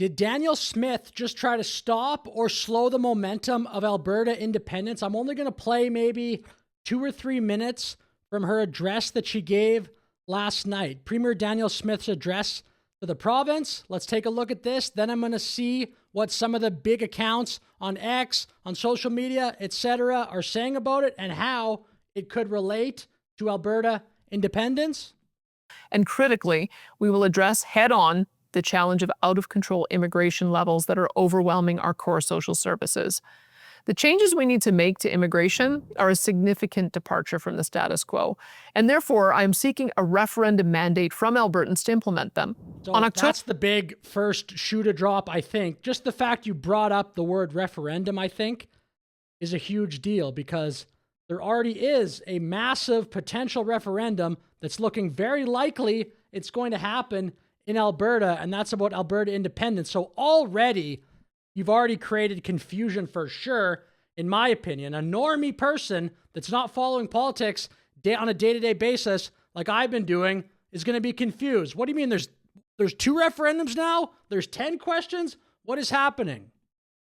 Did Danielle Smith just try to stop or slow the momentum of Alberta independence? I'm only going to play maybe 2 or 3 minutes from her address that she gave last night. Premier Danielle Smith's address to the province. Let's take a look at this. Then I'm going to see what some of the big accounts on X, on social media, etc. are saying about it and how it could relate to Alberta independence. And critically, we will address head-on the challenge of out-of-control immigration levels that are overwhelming our core social services. The changes we need to make to immigration are a significant departure from the status quo, and therefore I am seeking a referendum mandate from Albertans to implement them. So that's the big first shoe to drop, I think. Just the fact you brought up the word referendum, I think, is a huge deal because there already is a massive potential referendum that's looking very likely it's going to happen in Alberta, and that's about Alberta independence. So already, you've already created confusion for sure, in my opinion. A normie person that's not following politics on a day-to-day basis, like I've been doing, is going to be confused. What do you mean there's 2 referendums now? There's 10 questions? What is happening?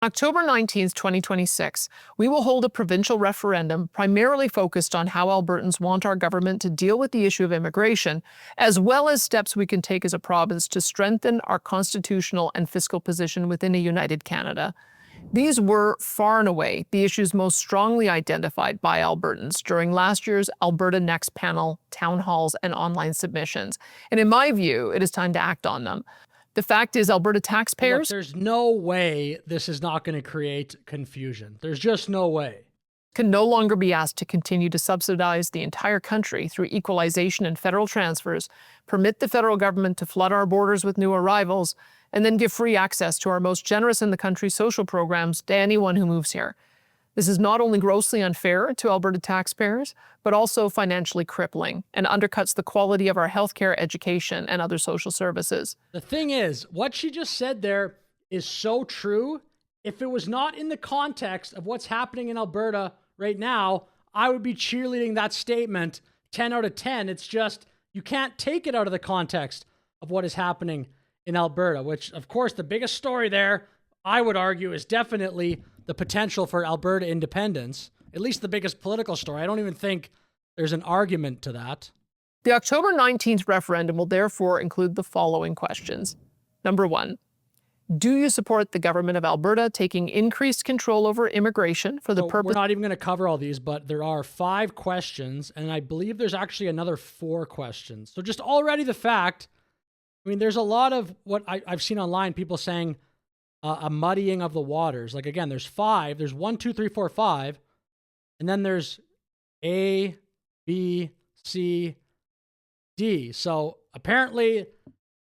October 19th, 2026, we will hold a provincial referendum primarily focused on how Albertans want our government to deal with the issue of immigration, as well as steps we can take as a province to strengthen our constitutional and fiscal position within a united Canada. These were, far and away, the issues most strongly identified by Albertans during last year's Alberta Next panel, town halls, and online submissions. And in my view, it is time to act on them. The fact is, Alberta taxpayers... Look, there's no way this is not going to create confusion. There's just no way. ...can no longer be asked to continue to subsidize the entire country through equalization and federal transfers, permit the federal government to flood our borders with new arrivals, and then give free access to our most generous in the country social programs to anyone who moves here. This is not only grossly unfair to Alberta taxpayers, but also financially crippling and undercuts the quality of our healthcare, education, and other social services. The thing is, what she just said there is so true. If it was not in the context of what's happening in Alberta right now, I would be cheerleading that statement 10 out of 10. It's just, you can't take it out of the context of what is happening in Alberta, which, of course, the biggest story there, I would argue, is definitely the potential for Alberta independence, at least the biggest political story. I don't even think there's an argument to that. The October 19th referendum will therefore include the following questions. Number 1, do you support the government of Alberta taking increased control over immigration for the purpose... We're not even going to cover all these, but there are 5 questions, and I believe there's actually another 4 questions. So just already the fact, I mean, there's a lot of what I've seen online, people saying, a muddying of the waters. Like, again, there's 5. There's 1, 2, 3, 4, 5. And then there's A, B, C, D. So apparently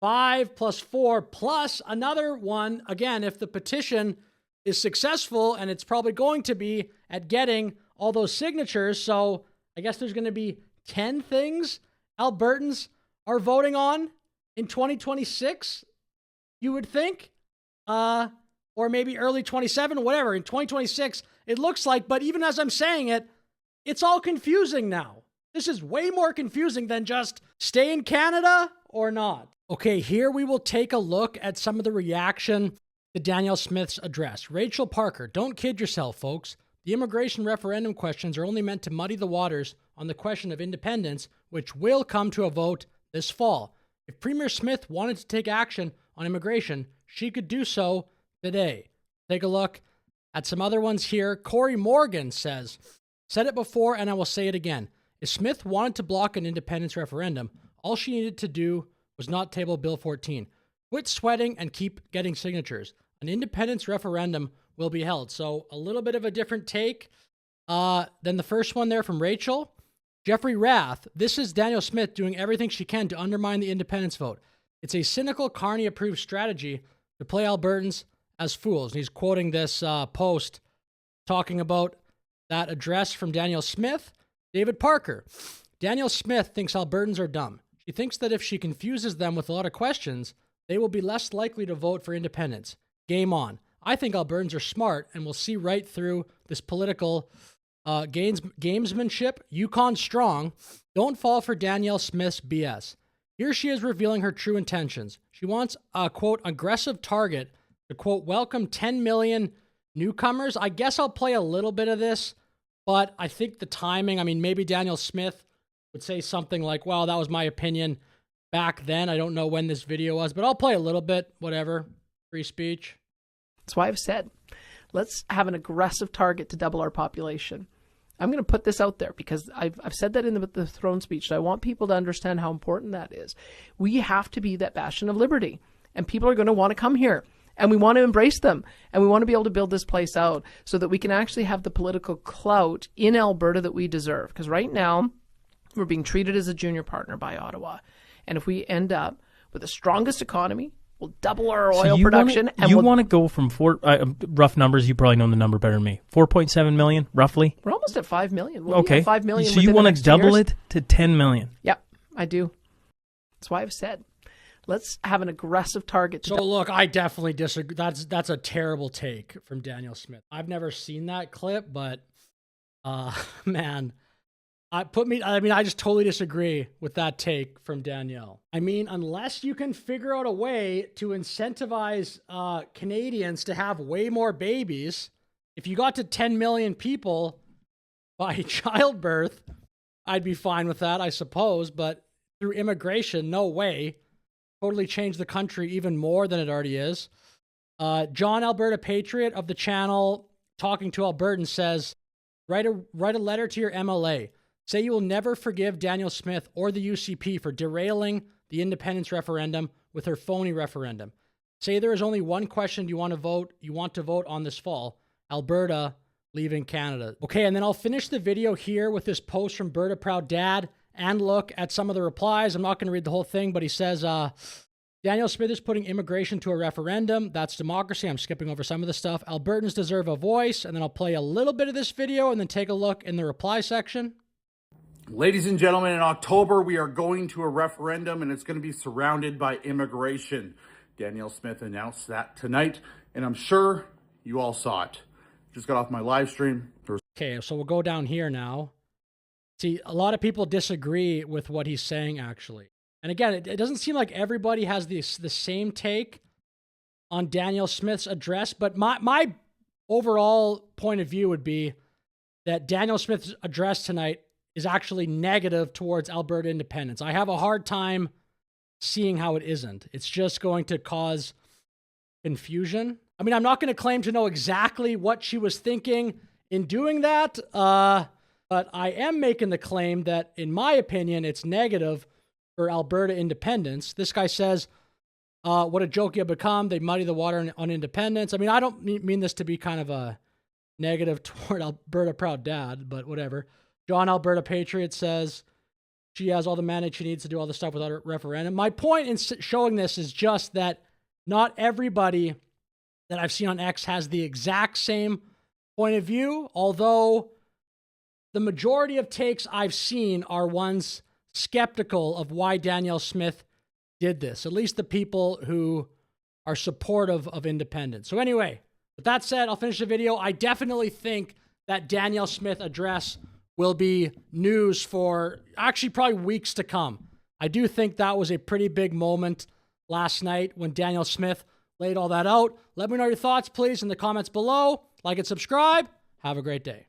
5 plus 4 plus another 1. Again, if the petition is successful, and it's probably going to be at getting all those signatures. So I guess there's going to be 10 things Albertans are voting on in 2026, you would think. Or maybe early 27, whatever. In 2026, it looks like, but even as I'm saying it, it's all confusing now. This is way more confusing than just stay in Canada or not. Okay, here we will take a look at some of the reaction to Danielle Smith's address. Rachel Parker, don't kid yourself, folks. The immigration referendum questions are only meant to muddy the waters on the question of independence, which will come to a vote this fall. If Premier Smith wanted to take action on immigration, she could do so today. Take a look at some other ones here. Corey Morgan said it before and I will say it again. If Smith wanted to block an independence referendum, all she needed to do was not table Bill 14. Quit sweating and keep getting signatures. An independence referendum will be held. So a little bit of a different take than the first one there from Rachel. Jeffrey Rath, this is Danielle Smith doing everything she can to undermine the independence vote. It's a cynical, Carney-approved strategy to play Albertans as fools. And he's quoting this post talking about that address from Danielle Smith. David Parker, Danielle Smith thinks Albertans are dumb. She thinks that if she confuses them with a lot of questions, they will be less likely to vote for independence. Game on. I think Albertans are smart and will see right through this political gamesmanship. Yukon strong. Don't fall for Danielle Smith's BS. Here she is revealing her true intentions. She wants a, quote, aggressive target to quote, welcome 10 million newcomers. I guess I'll play a little bit of this, but I think the timing, I mean, maybe Danielle Smith would say something like, well, that was my opinion back then. I don't know when this video was, but I'll play a little bit, whatever. Free speech. That's why I've said, let's have an aggressive target to double our population. I'm going to put this out there because I've said that in the throne speech. So I want people to understand how important that is. We have to be that bastion of liberty, and people are going to want to come here, and we want to embrace them, and we want to be able to build this place out so that we can actually have the political clout in Alberta that we deserve. Because right now, we're being treated as a junior partner by Ottawa. And if we end up with the strongest economy, we'll double our oil production. You want to go from rough numbers, you probably know the number better than me, 4.7 million, roughly? We're almost at 5 million. We'll okay. be at 5 million. So you want to double it to 10 million? Yep, I do. That's why I've said, let's have an aggressive target. So look, I definitely disagree. That's a terrible take from Danielle Smith. I've never seen that clip, but man, I just totally disagree with that take from Danielle. I mean, unless you can figure out a way to incentivize Canadians to have way more babies, if you got to 10 million people by childbirth, I'd be fine with that, I suppose. But through immigration, no way. Totally change the country even more than it already is. John Alberta Patriot of the channel Talking to Albertans says, write a letter to your MLA. Say you will never forgive Danielle Smith or the UCP for derailing the independence referendum with her phony referendum. Say there is only one question you want to vote on this fall: Alberta leaving Canada. Okay, and then I'll finish the video here with this post from Berta Proud Dad and look at some of the replies. I'm not going to read the whole thing, but he says, Danielle Smith is putting immigration to a referendum. That's democracy. I'm skipping over some of the stuff. Albertans deserve a voice. And then I'll play a little bit of this video and then take a look in the reply section. Ladies and gentlemen, in October, we are going to a referendum, and it's going to be surrounded by immigration. Danielle Smith announced that tonight, and I'm sure you all saw it. Just got off my live stream. Okay, so we'll go down here now. See, a lot of people disagree with what he's saying, actually. And again, it doesn't seem like everybody has the same take on Danielle Smith's address, but my overall point of view would be that Danielle Smith's address tonight is actually negative towards Alberta independence. I have a hard time seeing how it isn't. It's just going to cause confusion. I mean, I'm not going to claim to know exactly what she was thinking in doing that, but I am making the claim that, in my opinion, it's negative for Alberta independence. This guy says, what a joke you have become. They muddy the water on independence. I mean, I don't mean this to be kind of a negative toward Alberta Proud Dad, but whatever. John Alberta Patriot says she has all the mandate she needs to do all the stuff without a referendum. My point in showing this is just that not everybody that I've seen on X has the exact same point of view, although the majority of takes I've seen are ones skeptical of why Danielle Smith did this, at least the people who are supportive of independence. So anyway, with that said, I'll finish the video. I definitely think that Danielle Smith address will be news for actually probably weeks to come. I do think that was a pretty big moment last night when Danielle Smith laid all that out. Let me know your thoughts, please, in the comments below. Like and subscribe. Have a great day.